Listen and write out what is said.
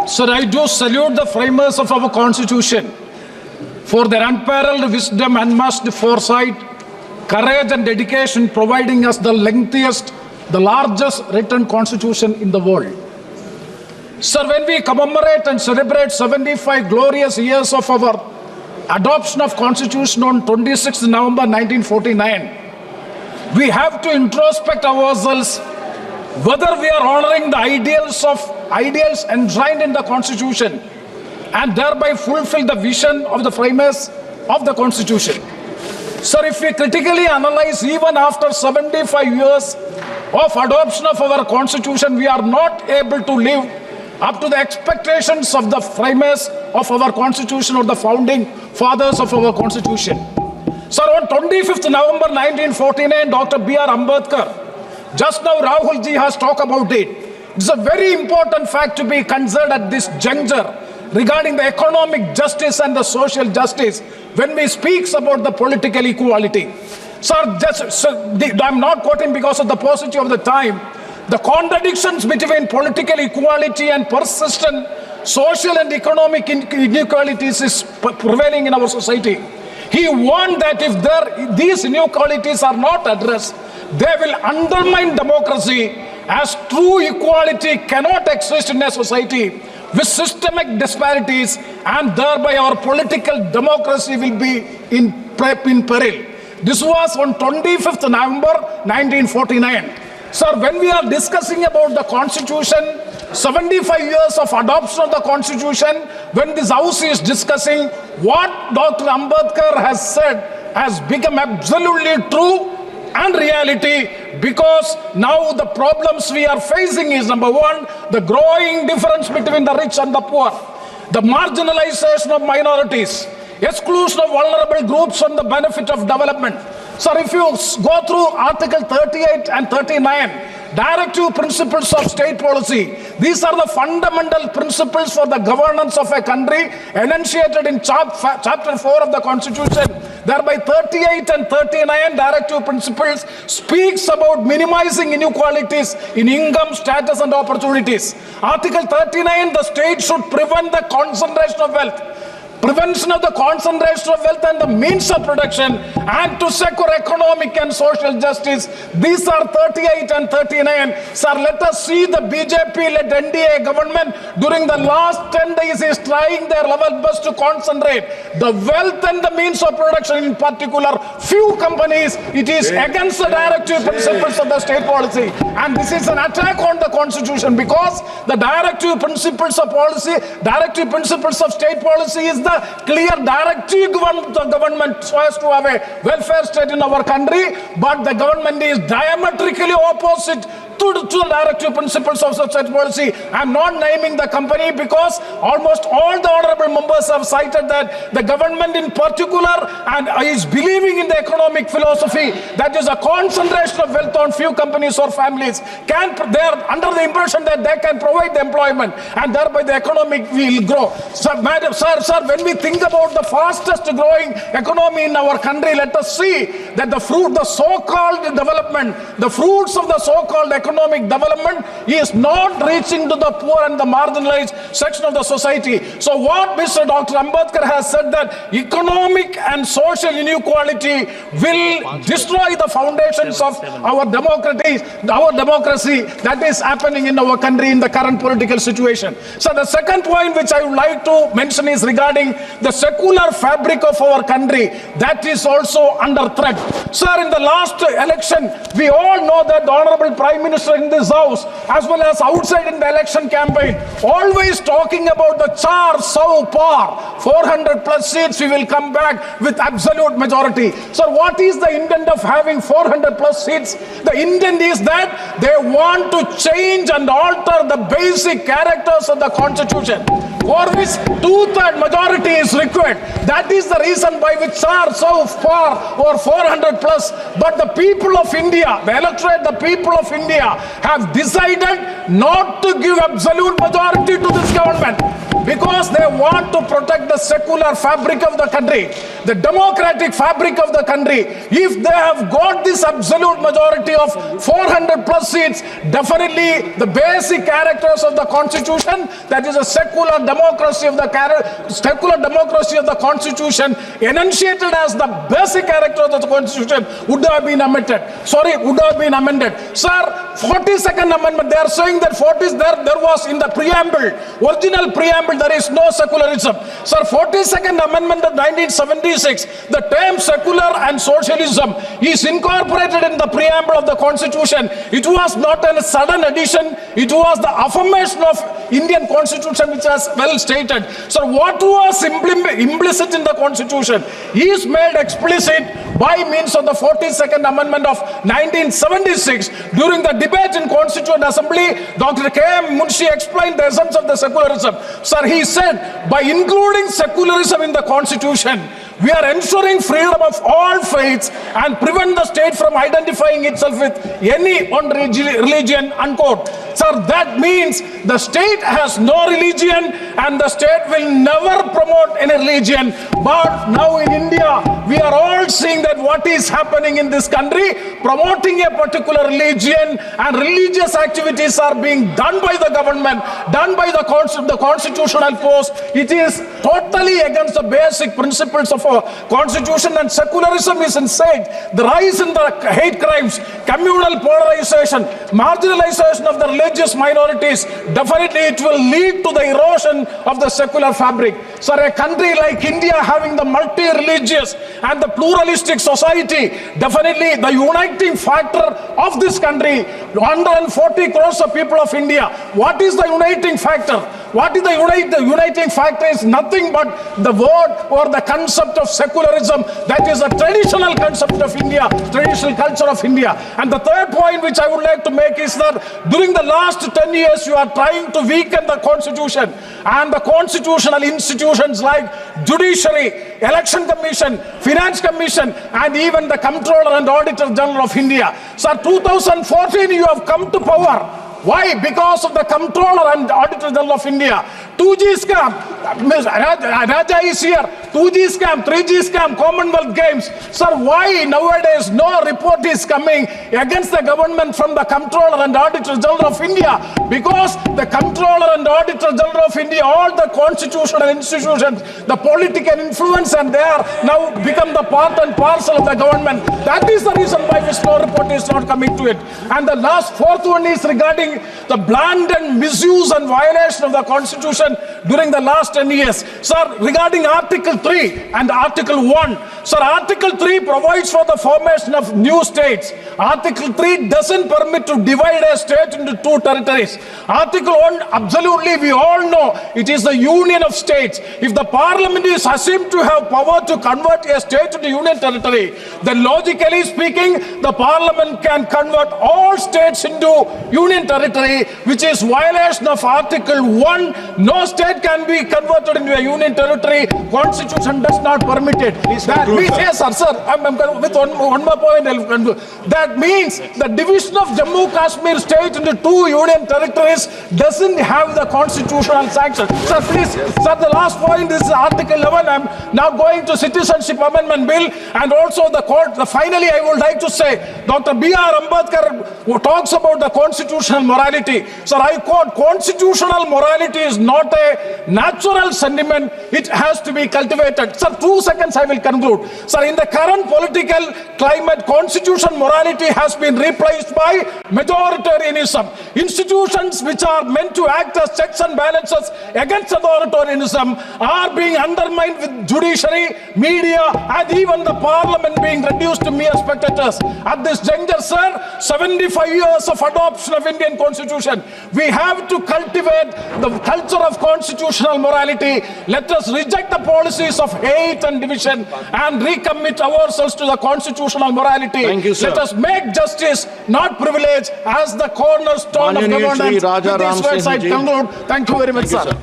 Sir, I do salute the framers of our constitution for their unparalleled wisdom, unmatched foresight, courage and dedication, providing us the lengthiest, the largest written constitution in the world. Sir, when we commemorate and celebrate 75 glorious years of our adoption of constitution on 26 November 1949, we have to introspect ourselves whether we are honoring the ideals enshrined in the constitution and thereby fulfill the vision of the framers of the constitution. Sir, if we critically analyze, even after 75 years of adoption of our constitution, we are not able to live up to the expectations of the framers of our constitution or the founding fathers of our constitution. Sir, on 25th November 1949, Dr. B.R. Ambedkar, just now Rahul ji has talked about it. It's a very important fact to be considered at this juncture regarding the economic justice and the social justice when we speak about the political equality. Sir, I'm not quoting because of the paucity of the time. The contradictions between political equality and persistent social and economic inequalities is prevailing in our society. He warned that if these inequalities are not addressed, they will undermine democracy, as true equality cannot exist in a society with systemic disparities, and thereby our political democracy will be in peril. This was on 25th November 1949. Sir, when we are discussing about the constitution, 75 years of adoption of the constitution, when this house is discussing, what Dr. Ambedkar has said has become absolutely true and reality, because now the problems we are facing is, number one, the growing difference between the rich and the poor, the marginalization of minorities, exclusion of vulnerable groups from the benefit of development. Sir, if you go through Article 38 and 39, Directive Principles of State Policy, these are the fundamental principles for the governance of a country enunciated in Chapter 4 of the Constitution. Thereby 38 and 39 Directive Principles speaks about minimizing inequalities in income, status and opportunities. Article 39, the state should prevent the concentration of wealth. Prevention of the concentration of wealth and the means of production, and to secure economic and social justice. These are 38 and 39. Sir, let us see the BJP-led NDA government during the last 10 days is trying their level best to concentrate the wealth and the means of production, in particular few companies. It is against the directive principles of the state policy, and this is an attack on the constitution, because the directive principles of policy, directive principles of state policy is the clear directive the government so as to have a welfare state in our country, but the government is diametrically opposite to the directive principles of such policy. I'm not naming the company because almost all the honorable members have cited that the government in particular and is believing in the economic philosophy that is a concentration of wealth on few companies or families. They are under the impression that they can provide the employment and thereby the economic will grow. Sir, when we think about the fastest growing economy in our country, let us see that the so-called development, the fruits of the so-called economic development is not reaching to the poor and the marginalized section of the society. So what Mr. Dr. Ambedkar has said, that economic and social inequality will destroy the foundations of our democracy that is happening in our country in the current political situation. So the second point which I would like to mention is regarding the secular fabric of our country that is also under threat. Sir, in the last election, we all know that the Honorable Prime Minister in this house as well as outside in the election campaign always talking about the paar, 400 plus seats we will come back with absolute majority. So what is the intent of having 400 plus seats? The intent is that they want to change and alter the basic characters of the constitution, for which 2/3 majority is required. That is the reason by which paar or 400 plus. But the people of India, the electorate, the people of India have decided not to give absolute majority to this government, because they want to protect the secular fabric of the country, the democratic fabric of the country, if they have got this absolute majority of 400 plus seats, definitely the basic characters of the constitution, that is a secular democracy of the constitution, enunciated as the basic characters of the constitution, would have been amended. Sir, 42nd amendment, they are saying that there was in the preamble, original preamble, there is no secularism. Sir, 42nd amendment of 1976, the term secular and socialism is incorporated in the preamble of the constitution. It was not a sudden addition, it was the affirmation of Indian constitution, which has well stated. So what was implicit in the constitution is made explicit by means of the 42nd amendment of 1976. During the debate in Constituent Assembly, Dr. K.M. Munshi explained the essence of the secularism. Sir, he said, by including secularism in the constitution, we are ensuring freedom of all faiths and prevent the state from identifying itself with any one religion, unquote. Sir, that means the state has no religion and the state will never promote any religion. But now in India, we are all seeing that what is happening in this country, promoting a particular religion and religious activities are being done by the government, done by the constitutional post. It is totally against the basic principles of our constitution, and secularism is inside. The rise in the hate crimes, communal polarization, marginalization of the religious minorities, definitely it will lead to the erosion of the secular fabric. So a country like India having the multi-religious and the pluralistic society, definitely the uniting factor of this country, 140 crores of people of India. What is the uniting factor? What is the uniting factor is nothing but the word or the concept of secularism. That is a traditional concept of India, traditional culture of India. And the third point which I would like to make is that during the last 10 years, you are trying to weaken the constitution and the constitutional institutions like judiciary, election commission, finance commission, and even the comptroller and auditor general of India. So 2014, you have come to power. Why? Because of the Comptroller and Auditor General of India. 2G scam, Raja is here, 2G scam, 3G scam, Commonwealth Games. Sir, why nowadays no report is coming against the government from the Comptroller and Auditor General of India? Because the Comptroller and Auditor General of India, all the constitutional institutions, the political influence, and they are now become the part and parcel of the government. That is the reason why this no report is not coming to it. And the last fourth one is regarding the blatant misuse and violation of the constitution during the last 10 years. Sir, regarding Article 3 and Article 1, sir, Article 3 provides for the formation of new states. Article 3 doesn't permit to divide a state into two territories. Article 1, absolutely, we all know it is the union of states. If the parliament is assumed to have power to convert a state into union territory, then logically speaking, the parliament can convert all states into union territory, which is violation of Article 1. No state can be converted into a union territory. Constitution does not permit it. That means, yes, sir, I'm with one more point. I'll conclude. That means the division of Jammu Kashmir state into two union territories doesn't have the constitutional sanction. Sir, please, sir, the last point is Article 11. I'm now going to Citizenship Amendment Bill, and also the court. Finally, I would like to say, Dr. B.R. Ambedkar, who talks about the constitutional morality. Sir, I quote, constitutional morality is not a natural sentiment. It has to be cultivated. Sir, 2 seconds, I will conclude. Sir, in the current political climate, constitutional morality has been replaced by majoritarianism. Institutions which are meant to act as checks and balances against authoritarianism are being undermined with judiciary, media, and even the parliament being reduced to mere spectators. At this juncture, sir, 75 years of adoption of Indian Constitution, we have to cultivate the culture of constitutional morality. Let us reject the policies of hate and division and recommit ourselves to the constitutional morality. Thank you, sir. Let us make justice, not privilege, as the cornerstone of governance. With these words, I conclude. Thank you very much, sir.